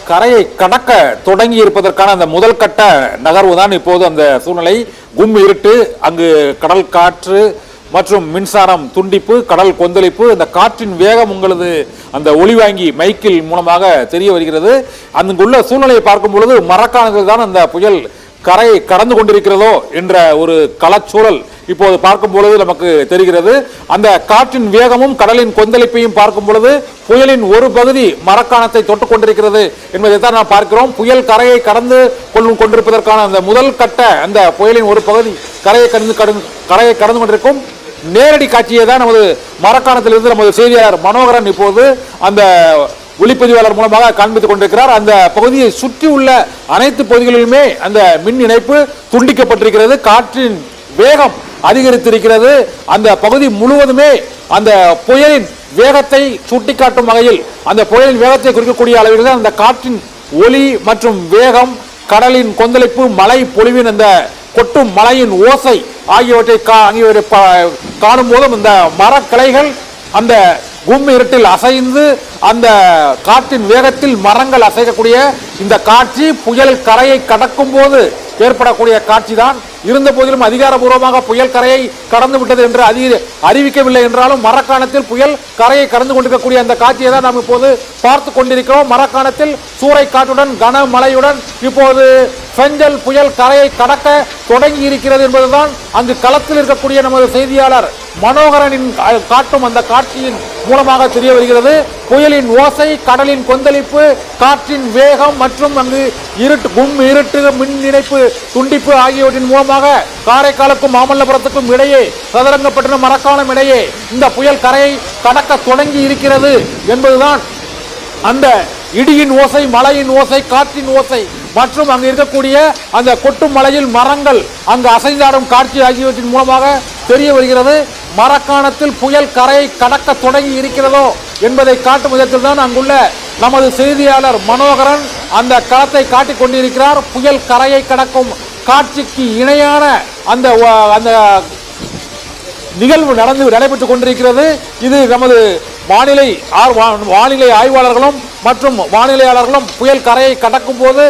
கரையை கடக்க தொடங்கி இருப்பதற்கான அந்த முதல் கட்ட நகர்வு தான் இப்போது அந்த சூழ்நிலை. கும் இருட்டு, அங்கு கடல் காற்று மற்றும் மின்சாரம் துண்டிப்பு, கடல் கொந்தளிப்பு, இந்த காற்றின் வேகம் உங்களது அந்த ஒளிவாங்கி மைக்கில் மூலமாக தெரிய வருகிறது. அங்குள்ள சூழ்நிலையை பார்க்கும் பொழுது மரக்காணங்கள் தான் அந்த புயல் கரையை கடந்து கொண்டிருக்கிறதோ என்ற ஒரு களச்சூழல் இப்போது பார்க்கும் பொழுது நமக்கு தெரிகிறது. அந்த காற்றின் வேகமும் கடலின் கொந்தளிப்பையும் பார்க்கும் பொழுது புயலின் ஒரு பகுதி மரக்காணத்தை தொட்டுக் கொண்டிருக்கிறது என்பதைத்தான் நாம் பார்க்கிறோம். புயல் கரையை கடந்து கொண்டிருப்பதற்கான அந்த முதல் கட்ட அந்த புயலின் ஒரு பகுதி கரையை கடந்து கொண்டிருக்கும் நேரடி காட்சியை தான் நமது மரக்காணத்திலிருந்து நமது செய்தியாளர் மனோகரன் இப்போது அந்த ஒளிப்பதிவாளர் மூலமாக காண்பித்துக் கொண்டிருக்கிறார். அந்த பகுதியை சுற்றி உள்ள அனைத்து பகுதிகளிலுமே அந்த மின் இணைப்பு துண்டிக்கப்பட்டிருக்கிறது. காற்றின் வேகம் அதிகரித்திருக்கிறது. அந்த பகுதி முழுவதுமே அந்த புயலின் வேகத்தை சுட்டிக்காட்டும் வகையில், அந்த புயலின் வேகத்தை குறிக்கக்கூடிய அளவில் தான் அந்த காற்றின் ஒலி மற்றும் வேகம், கடலின் கொந்தளிப்பு, மழை பொழிவின் அந்த கொட்டும் மழையின் ஓசை ஆகியவற்றை காணும் போதும் இந்த மரக்கிளைகள் அந்த கும் இருட்டில் அசைந்து அந்த காற்றின் வேகத்தில் மரங்கள் அசைக்கக்கூடிய இந்த காட்சி புயல் கரையை கடக்கும் போது ஏற்படக்கூடிய காட்சி தான். இருந்த போதிலும் அதிகாரபூர்வமாக புயல் கரையை கடந்து விட்டது என்று அறிவிக்கவில்லை என்றாலும் மரக்காணத்தில் புயல் கரையை கடந்து கொண்டிருக்கக்கூடிய அந்த காட்சியை தான் நாம் இப்போது பார்த்து கொண்டிருக்கிறோம். மரக்காணத்தில் சூறை காற்றுடன் கனமழையுடன் இப்போது பெஞ்சல் புயல் கரையை கடக்க தொடங்கி இருக்கிறது என்பதுதான் அங்கு களத்தில் இருக்கக்கூடிய நமது செய்தியாளர் மனோகரனின் காட்டும் அந்த காட்சியின் மூலமாக தெரிய வருகிறது. புயலின் ஓசை, கடலின் கொந்தளிப்பு, காற்றின் வேகம் மற்றும் அங்கு கும் இருட்டு, மின் இணைப்பு துண்டிப்பு ஆகியவற்றின் மூலமாக காரைக்காலுக்கும் மாமல்லபுரத்துக்கும் இடையே, சதுரங்கப்பட்டினம் மரக்காணம் இடையே இந்த புயல் கரையை கடக்க தொடங்கி இருக்கிறது என்பதுதான் அந்த இடியின் ஓசை, மழையின் ஓசை, காற்றின் ஓசை மற்றும் அங்கு இருக்கக்கூடிய அந்த கொட்டும் மலையில் மரங்கள் அங்கு அசைந்தாடும் காட்சி ஆகியவற்றின் மூலமாக தெரிய வருகிறது. மரக்காணத்தில் புயல் கரையை கடக்க தொடங்கி இருக்கிறதோ என்பதை காட்டும் விதத்தில் தான் அங்குள்ள நமது செய்தியாளர் மனோகரன் அந்த களத்தை காட்டிக் கொண்டிருக்கிறார். புயல் கரையை கடக்கும் காட்சிக்கு இணையான அந்த அந்த நிகழ்வு நடைபெற்றுக் கொண்டிருக்கிறது. இது நமது வானிலை ஆய்வாளர்களும் மற்றும் வானிலையாளர்களும் புயல் கரையை கடக்கும் போது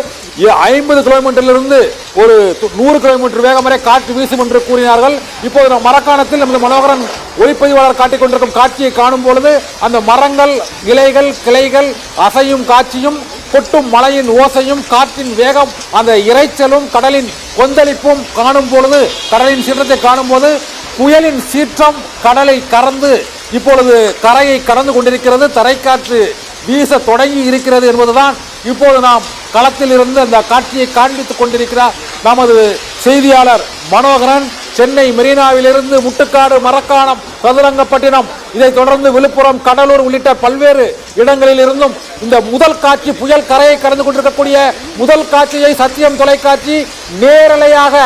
50 கிலோமீட்டரிலிருந்து ஒரு 100 கிலோமீட்டர் வேகம் வரை காற்று வீசும் என்று கூறினார்கள். இப்போது நம் மரக்காணத்தில் நமது மனோகரன் ஒளிப்பதிவாளர் காட்டிக் கொண்டிருக்கும் காட்சியை காணும் பொழுது அந்த மரங்கள், இலைகள், கிளைகள் அசையும் காட்சியும், கொட்டும் மழையின் ஓசையும், காற்றின் வேகம், அந்த இரைச்சலும், கடலின் கொந்தளிப்பும் காணும் பொழுது, கடலின் சீற்றத்தை காணும் போது புயலின் சீற்றம் கடலை கடந்து இப்பொழுது கரையை கடந்து கொண்டிருக்கிறது. தரைக்காற்று வீச தொடங்கி இருக்கிறது என்பதுதான் இப்போது நாம் களத்தில் இருந்து அந்த காட்சியை காண்பித்துக் கொண்டிருக்கிறார் நமது செய்தியாளர் மனோகரன். சென்னை மெரினாவிலிருந்து முட்டுக்காடு, மரக்காணம், சதுரங்கப்பட்டினம், இதைத் தொடர்ந்து விழுப்புரம், கடலூர் உள்ளிட்ட பல்வேறு இடங்களில் இருந்தும் இந்த முதல் காட்சி, புயல் கரையை கடந்து கொண்டிருக்கக்கூடிய முதல் காட்சியை சத்தியம் தொலைக்காட்சி நேரலையாக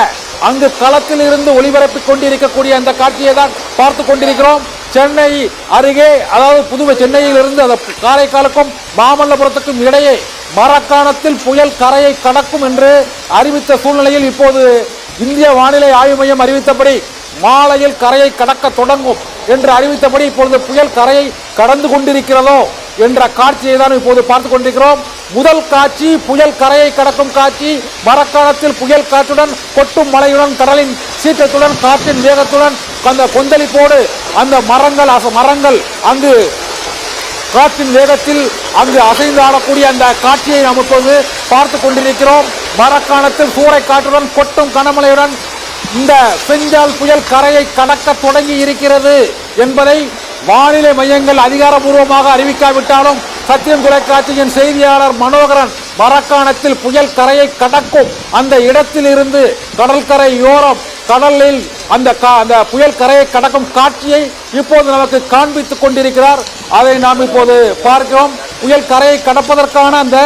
அங்கு களத்தில் இருந்து ஒளிபரப்பிக் கொண்டிருக்கக்கூடிய அந்த காட்சியை தான் பார்த்து கொண்டிருக்கிறோம். சென்னை அருகே, அதாவது புதுவை சென்னையில் இருந்து அந்த காரைக்காலுக்கும் மாமல்லபுரத்துக்கும் இடையே மரக்காணத்தில் புயல் கரையை கடக்கும் என்று அறிவித்த சூழ்நிலையில் இப்போது இந்திய வானிலை ஆய்வு மையம் அறிவித்தபடி மாலையில் கரையை கடக்க தொடங்கும் என்று அறிவித்தபடி இப்பொழுது புயல் கரையை கடந்து கொண்டிருக்கிறதோ என்ற காட்சியை தான் இப்போது பார்த்து கொண்டிருக்கிறோம். முதல் காட்சி புயல் கரையை கடக்கும் காட்சி. மரக்காணத்தில் புயல் காற்றுடன், கொட்டும் மழையுடன், கடலின் சீற்றத்துடன், காற்றின் வேகத்துடன், அந்த கொந்தளிப்போடு அந்த மரங்கள் அங்கு காற்றின் வேகத்தில் அங்கு அசைந்து ஆடக்கூடிய அந்த காட்சியை நாம் இப்போது பார்த்து கொண்டிருக்கிறோம். மரக்காணத்தில் சூறை காற்றுடன், கொட்டும் கனமழையுடன் இந்த பெஞ்சால் புயல் கரையை கடக்க தொடங்கி இருக்கிறது என்பதை வானிலை மையங்கள் அதிகாரப்பூர்வமாக அறிவிக்காவிட்டாலும் சத்தியம் தொலைக்காட்சியின் செய்தியாளர் மனோகரன் மரக்காணத்தில் புயல் கரையை கடக்கும் அந்த இடத்தில் இருந்து கடற்கரையோரம் கடலில் அந்த புயல் கரையை கடக்கும் காட்சியை இப்போது நமக்கு காண்பித்துக் கொண்டிருக்கிறார். அதை நாம் இப்போது பார்க்கிறோம். புயல் கரையை கடப்பதற்கான அந்த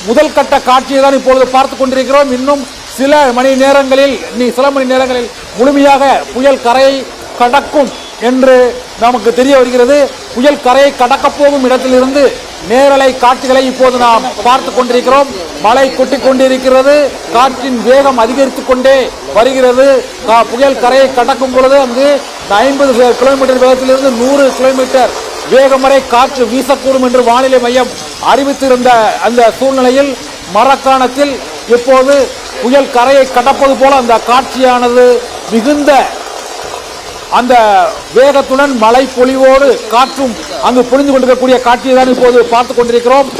முதல் கட்ட காட்சியை தான் இப்பொழுது பார்த்து கொண்டிருக்கிறோம். இன்னும் சில மணி நேரங்களில் முழுமையாக புயல் கரையை கடக்கும் என்று நமக்கு தெரிய வருகிறது. புயல் கரையை கடக்கப் போகும் இடத்திலிருந்து நேரலை காட்சிகளை இப்போது நாம் பார்த்து கொண்டிருக்கிறோம். மழை கொட்டிக் கொண்டிருக்கிறது, காற்றின் வேகம் அதிகரித்துக் கொண்டே வருகிறது. புயல் கரையை கடக்கும் பொழுது அங்கு 50 கிலோமீட்டர் வேகத்திலிருந்து 100 கிலோமீட்டர் வேகம் வரை காற்று வீசக்கூடும் என்று வானிலை மையம் அறிவித்திருந்த அந்த சூழ்நிலையில் மரக்காணத்தில் இப்போது புயல் கரையை கடப்பது போல அந்த காட்சியானது மிகுந்த அந்த வேகத்துடன் மழை பொழிவோடு காற்றும் அங்கு பொழிந்து கொண்டிருக்கக்கூடிய காட்சியை தான் இப்போது பார்த்துக் கொண்டிருக்கிறோம்.